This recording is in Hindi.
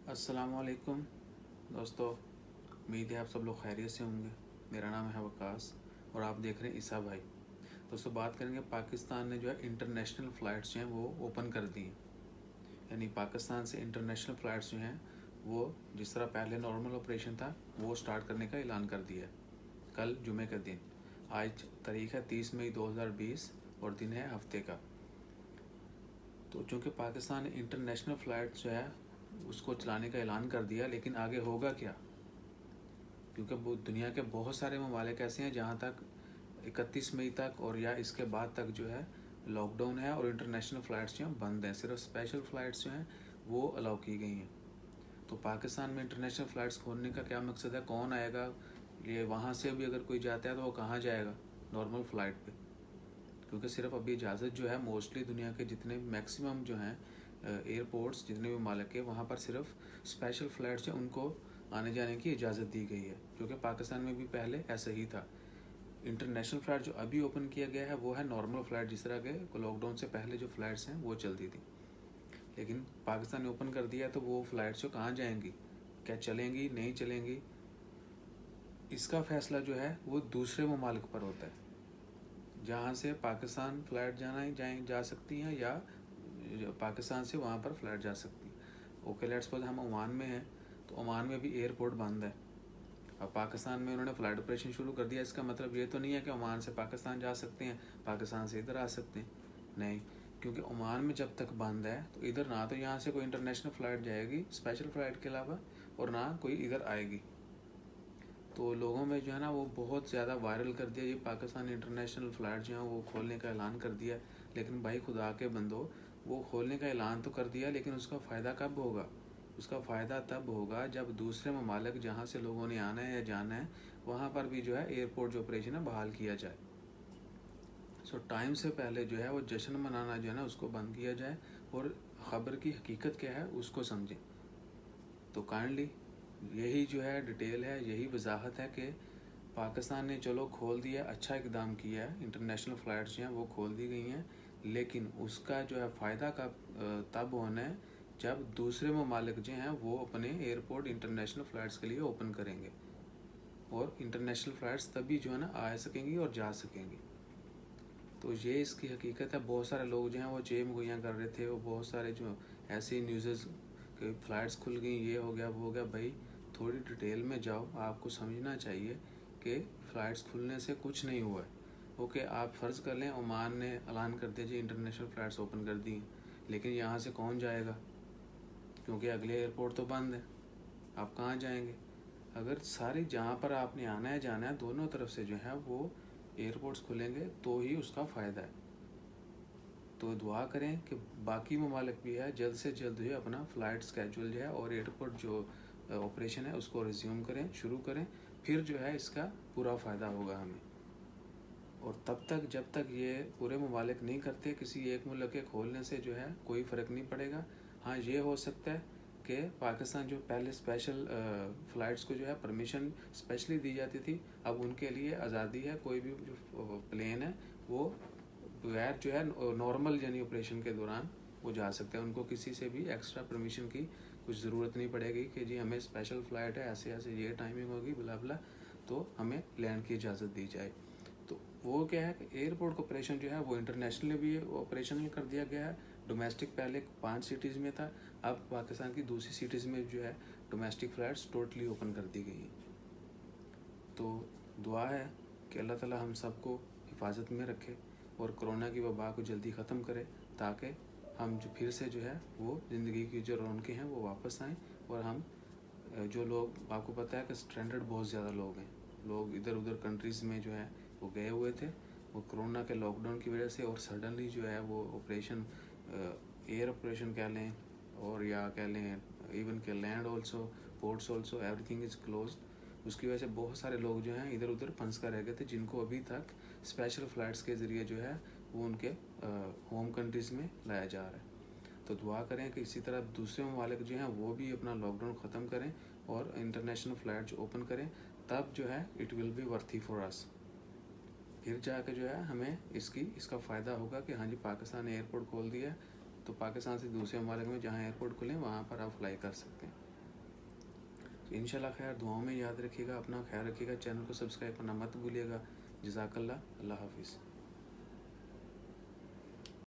अस्सलामुअलैकुम दोस्तों, उम्मीद है आप सब लोग खैरियत से होंगे। मेरा नाम है वकास और आप देख रहे हैं ईसा भाई। दोस्तों, बात करेंगे पाकिस्तान ने जो है इंटरनेशनल फ़्लाइट्स जो हैं वो ओपन कर दी हैं। यानी पाकिस्तान से इंटरनेशनल फ़्लाइट्स जो हैं वो जिस तरह पहले नॉर्मल ऑपरेशन था वो स्टार्ट करने का ऐलान कर दिया है कल जुमे के दिन। आज तारीख है 30 मई 2020 और दिन है हफ्ते का। तो चूँकि पाकिस्तान ने इंटरनेशनल फ़्लाइट जो है उसको चलाने का ऐलान कर दिया, लेकिन आगे होगा क्या? क्योंकि वो दुनिया के बहुत सारे ममालिक ऐसे हैं जहाँ तक 31 मई तक और या इसके बाद तक जो है लॉकडाउन है और इंटरनेशनल फ़्लाइट्स जो हैं बंद हैं। सिर्फ स्पेशल फ़्लाइट्स जो हैं वो अलाउ की गई हैं। तो पाकिस्तान में इंटरनेशनल फ़्लाइट्स खोलने का क्या मकसद है? कौन आएगा? ये वहाँ से भी अगर कोई जाता है तो वो कहाँ जाएगा नॉर्मल फ़्लाइट पे? क्योंकि सिर्फ अभी इजाज़त जो है मोस्टली दुनिया के जितने मैक्सिमम जो हैं एयरपोर्ट्स जितने भी मालिक है वहाँ पर सिर्फ स्पेशल फ़्लाइट्स हैं उनको आने जाने की इजाज़त दी गई है, जो कि पाकिस्तान में भी पहले ऐसा ही था। इंटरनेशनल फ़्लाइट जो अभी ओपन किया गया है वो है नॉर्मल फ़्लाइट, जिस तरह के लॉकडाउन से पहले जो फ़्लाइट्स हैं वो चलती थी। लेकिन पाकिस्तान ने ओपन कर दिया तो वो फ़्लाइट्स जो कहाँ जाएंगी, क्या चलेंगी नहीं चलेंगी, इसका फ़ैसला जो है वो दूसरे ममालिक पर होता है। जहाँ से पाकिस्तान फ़्लाइट जा सकती हैं या पाकिस्तान से वहाँ पर फ़्लाइट जा सकती है। ओके, लेट्स सपोज हम ओमान में हैं तो ओमान में भी एयरपोर्ट बंद है। अब पाकिस्तान में उन्होंने फ़्लाइट ऑपरेशन शुरू कर दिया। इसका मतलब ये तो नहीं है कि ओमान से पाकिस्तान जा सकते हैं, पाकिस्तान से इधर आ सकते हैं, नहीं। क्योंकि ओमान में जब तक बंद है तो इधर ना तो यहाँ से कोई इंटरनेशनल फ़्लाइट जाएगी स्पेशल फ़्लाइट के अलावा, और ना कोई इधर आएगी। तो लोगों में जो है ना वो बहुत ज़्यादा वायरल कर दिया ये पाकिस्तान इंटरनेशनल फ़्लाइट जो है वो खोलने का ऐलान कर दिया। लेकिन भाई खुदा के बंदो, वो खोलने का ऐलान तो कर दिया, लेकिन उसका फ़ायदा कब होगा? उसका फ़ायदा तब होगा जब दूसरे ममालिक जहाँ से लोगों ने आना है या जाना है वहाँ पर भी जो है एयरपोर्ट जो ऑपरेशन है बहाल किया जाए। सो टाइम से पहले जो है वो जश्न मनाना जो है ना उसको बंद किया जाए और ख़बर की हकीकत क्या है उसको समझें। तो काइंडली यही जो है डिटेल है, यही वजाहत है कि पाकिस्तान ने चलो खोल दिया, अच्छा इकदाम किया है, इंटरनेशनल फ़्लाइट्स जो हैं वो खोल दी गई हैं, लेकिन उसका जो है फ़ायदा कब तब होना है जब दूसरे ममालिक जो हैं वो अपने एयरपोर्ट इंटरनेशनल फ़्लाइट्स के लिए ओपन करेंगे, और इंटरनेशनल फ़्लाइट्स तभी जो है ना आ सकेंगी और जा सकेंगी। तो ये इसकी हकीकत है। बहुत सारे लोग जो हैं वो जेब मुहैया कर रहे थे, वो बहुत सारे जो ऐसी न्यूज़ कि फ़्लाइट्स खुल गई, ये हो गया वो हो गया। भाई थोड़ी डिटेल में जाओ, आपको समझना चाहिए कि फ़्लाइट्स खुलने से कुछ नहीं हुआ है। ओके, आप फ़र्ज़ कर लें ओमान ने ऐलान कर दिया जी इंटरनेशनल फ़्लाइट्स ओपन कर दी हैं, लेकिन यहाँ से कौन जाएगा? क्योंकि अगले एयरपोर्ट तो बंद है, आप कहाँ जाएंगे? अगर सारी जहाँ पर आपने आना है जाना है दोनों तरफ से जो है वो एयरपोर्ट्स खुलेंगे तो ही उसका फ़ायदा है। तो दुआ करें कि बाकी ममालिक भी है जल्द से जल्द जो है अपना फ़्लाइट स्केजूल जो है और एयरपोर्ट जो ऑपरेशन है उसको रिज्यूम करें, शुरू करें, फिर जो है इसका पूरा फ़ायदा होगा हमें। और तब तक जब तक ये पूरे ममालिक नहीं करते, किसी एक मुल्क के खोलने से जो है कोई फ़र्क नहीं पड़ेगा। हाँ, ये हो सकता है कि पाकिस्तान जो पहले स्पेशल फ़्लाइट्स को जो है परमिशन स्पेशली दी जाती थी, अब उनके लिए आज़ादी है, कोई भी जो प्लेन है वो बगैर जो है नॉर्मल यानी ऑपरेशन के दौरान वो जा सकते हैं। उनको किसी से भी एक्स्ट्रा परमिशन की कुछ ज़रूरत नहीं पड़ेगी कि जी हमें स्पेशल फ़्लाइट है, ऐसे ऐसे ये टाइमिंग होगी बुला बुला, तो हमें लैंड की इजाज़त दी जाए। तो वो क्या है कि एयरपोर्ट ऑपरेशन जो है वो इंटरनेशनली भी ऑपरेशनल कर दिया गया है। डोमेस्टिक पहले 5 सिटीज़ में था, अब पाकिस्तान की दूसरी सिटीज़ में जो है डोमेस्टिक फ़्लाइट्स टोटली ओपन कर दी गई हैं। तो दुआ है कि अल्लाह ताला हम सबको हिफाजत में रखे और कोरोना की वबा को जल्दी ख़त्म करे, ताकि हम जो फिर से जो है वो ज़िंदगी की जो रौनकें हैं वो वापस आएँ। और हम जो लोग, आपको पता है कि स्ट्रैंडेड बहुत ज़्यादा लोग हैं, लोग इधर उधर कंट्रीज़ में जो है वो गए हुए थे वो कोरोना के लॉकडाउन की वजह से, और सडनली जो है वो ऑपरेशन एयर ऑपरेशन कह लें और या कह लें इवन के land also, ports also, everything is closed. उसकी वजह से बहुत सारे लोग जो हैं इधर उधर फंस कर रह गए थे, जिनको अभी तक स्पेशल फ़्लाइट्स के ज़रिए जो है वो उनके होम कंट्रीज़ में लाया जा रहा है। तो दुआ करें कि इसी तरह दूसरे ममालिक जो हैं वो भी अपना लॉकडाउन ख़त्म करें और इंटरनेशनल फ़्लाइट जो ओपन करें, तब जो है it will be worthy for us. फिर जाके जो है हमें इसका फ़ायदा होगा कि हाँ जी पाकिस्तान ने एयरपोर्ट खोल दिया है, तो पाकिस्तान से दूसरे ममालिक में जहाँ एयरपोर्ट खुले वहाँ पर आप फ्लाई कर सकते हैं। इंशाल्लाह खैर, दुआओं में याद रखिएगा, अपना ख्याल रखिएगा, चैनल को सब्सक्राइब करना मत भूलिएगा। जज़ाकल्लाह, अल्लाह हाफिज़।